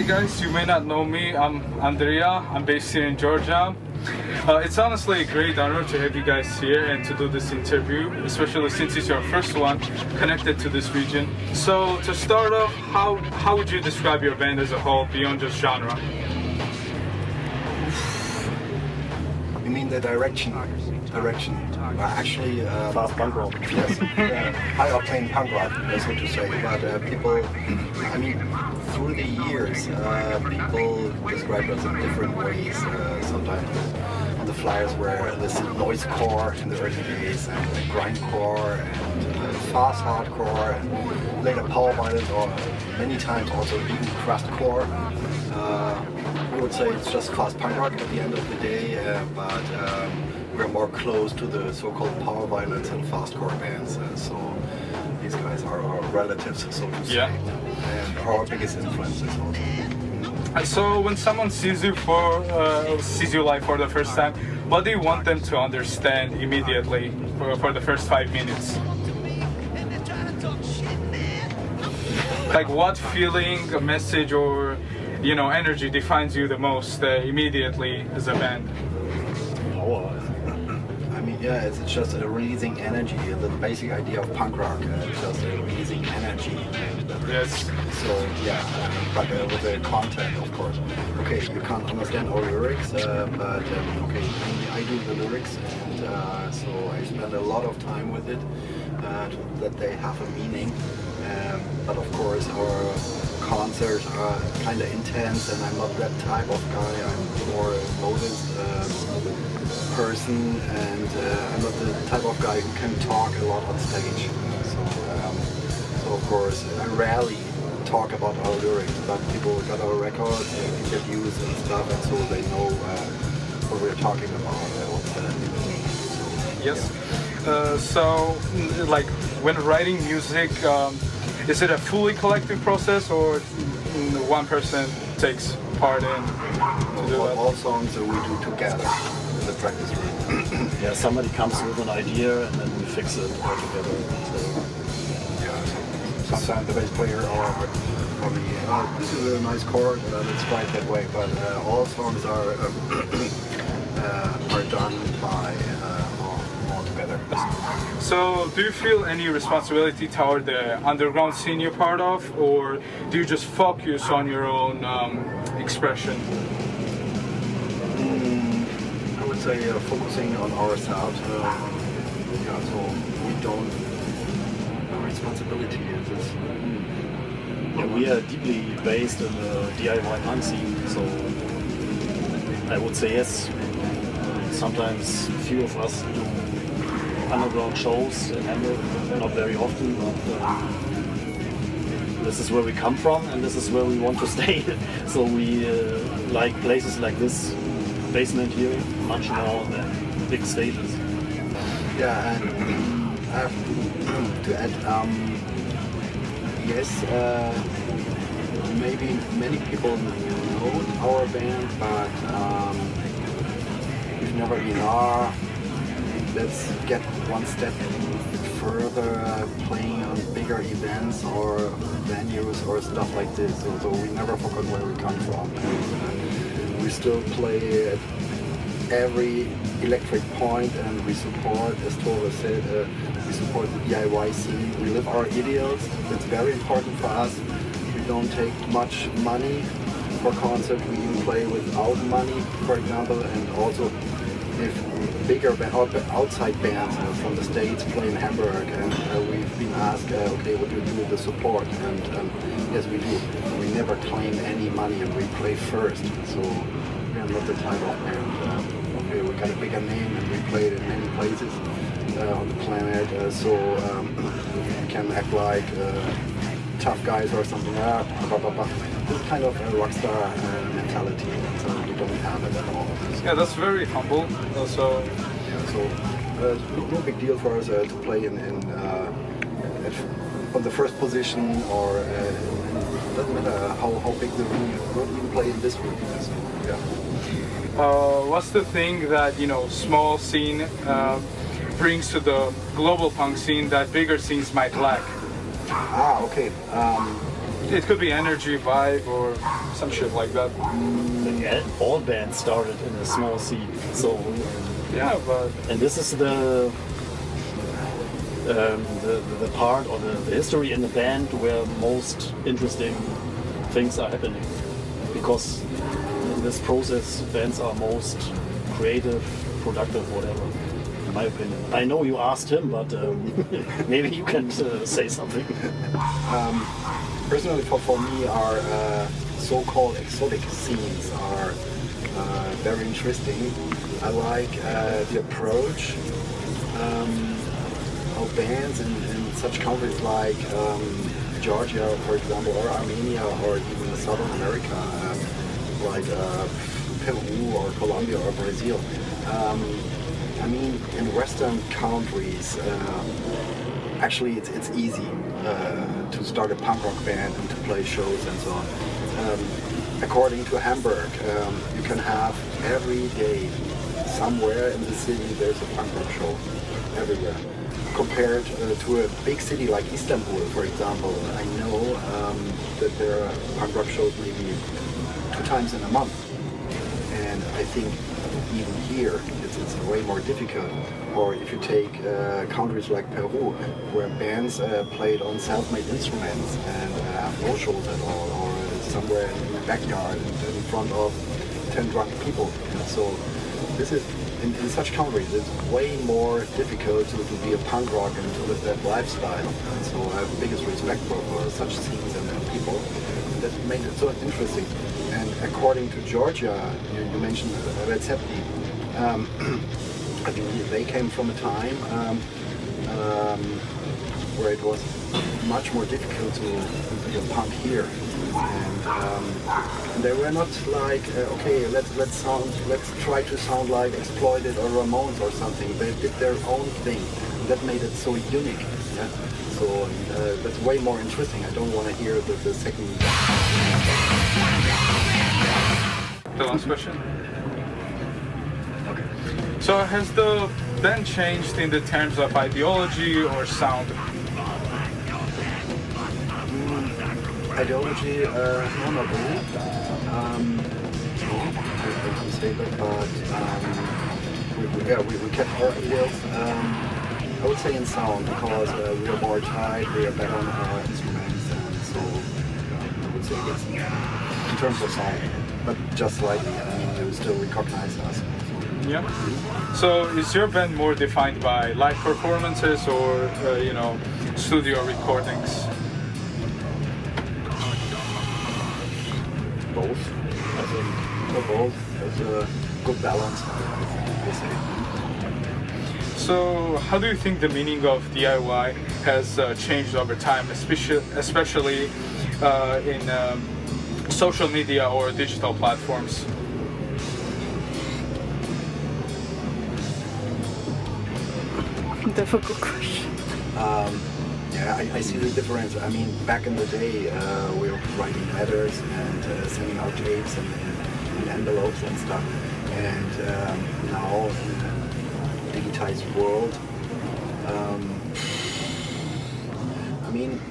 guys, you may not know me. I'm Andria. I'm based here in Georgia. It's honestly a great honor to have you guys here and to do this interview, especially since it's your first one connected to this region. So to start off, how would you describe your band as a whole beyond just genre? You mean the direction? Actually, Fast punk rock. yes, high octane punk rock, so to say. But people, I mean, through the years, people describe us in different ways. Sometimes on the flyers were this noise core in the early days, and grindcore, and fast hardcore, and later power violence, or many times also even crustcore. I would say it's just fast punk rock at the end of the day, but we're more close to the so-called power violence and fastcore bands. So these guys are our relatives, so to say, and our biggest influences also. And so when someone sees you live for the first time, what do you want them to understand immediately for the first 5 minutes? Like what feeling, a message, or energy defines you the most immediately as a band? Power. I mean, yeah, it's just a releasing energy. The basic idea of punk rock is just a releasing energy. Yes. So yeah, but with the content, of course. Okay, you can't understand all lyrics, but okay, I do the lyrics, and so I spend a lot of time with it, that they have a meaning. But of course, our concerts are kind of intense, and I'm not that type of guy. I'm more a modest person, and I'm not the type of guy who can talk a lot on stage. So of course, I rarely talk about our lyrics, but people got our records, interviews and stuff, and so they know what we're talking about. Yes. So, like, when writing music, is it a fully collective process, or one person takes part in to do that? All songs we do together in the practice room. Yeah, somebody comes with an idea and then we fix it all together. So, yeah, sometimes the bass player or me, this is a nice chord, let's try it that way. But all songs are done by all together. So, do you feel any responsibility toward the underground scene you're part of, or do you just focus on your own expression? I would say focusing on ourselves. So we don't. Our responsibility is. yeah, we are deeply based in the DIY punk scene, so I would say yes. Sometimes a few of us do underground shows in Hamburg, not very often, but this is where we come from and this is where we want to stay. So we like places like this basement here much more than big stages. Yeah, and I have to add, yes, maybe many people know our band, but we've never been let's get one step further, playing on bigger events or venues or stuff like this. So we never forgot where we come from. And we still play at every electric point, and we support, as Tore said, we support the DIY scene. We live our ideals. It's very important for us. We don't take much money for concert. We even play without money, for example, and also if bigger outside bands from the States play in Hamburg, and we've been asked, okay, what do you do with the support? And yes, we do. We never claim any money, and we play first. So we are not the type of band. Okay, we got a bigger name, and we played in many places on the planet, so we can act like tough guys or something. This kind of a rock star mentality, so we don't have it at all. Yeah, that's very humble. Also, no big deal for us to play on the first position, or it doesn't matter how big the room. We don't even play in this room. So, yeah. What's the thing that small scene brings to the global punk scene that bigger scenes might lack? Okay. It could be energy, vibe, or some shit like that. Yeah, all bands started in a small scene, so Yeah, but and this is the part or the history in the band where most interesting things are happening, because in this process bands are most creative, productive, whatever. In my opinion, I know you asked him, but maybe you can say something. Personally, for me, our so-called exotic scenes are very interesting. I like the approach of bands in such countries like Georgia, for example, or Armenia, or even Southern America, like Peru or Colombia or Brazil. I mean, in Western countries, actually it's easy to start a punk rock band and to play shows and so on. According to Hamburg, you can have every day somewhere in the city there's a punk rock show everywhere. Compared to a big city like Istanbul, for example, I know that there are punk rock shows maybe 2 times in a month. And I think even here it's way more difficult. Or if you take countries like Peru, where bands played on self-made instruments and have no shows at all, or somewhere in the backyard in front of 10 drunk people. So this is, in such countries, it's way more difficult to be a punk rock and to live that lifestyle. And so I have the biggest respect for such scenes and people. That made it so interesting. And according to Georgia, you mentioned YACØPSÄ. I think they came from a time where it was much more difficult to be a punk here, and they were not like okay, let's try to sound like Exploited or Ramones or something. They did their own thing. That made it so unique. Yeah? So that's way more interesting. I don't want to hear the second. The last question. So has the band changed in the terms of ideology or sound? Ideology, no, not really. I can say that, but we kept our ideals. I would say in sound, because we are more tight, we are better on our instruments, and so I would say yes. In terms of sound, but just slightly. I mean, you still recognize us. Yeah. So is your band more defined by live performances or studio recordings? Both, I think. Both. There's a good balance, I say. So how do you think the meaning of DIY has changed over time, especially in social media or digital platforms? Difficult question. Yeah, I see the difference. I mean, back in the day, we were writing letters and sending out tapes and envelopes and stuff. And now, in a digitized world, I mean,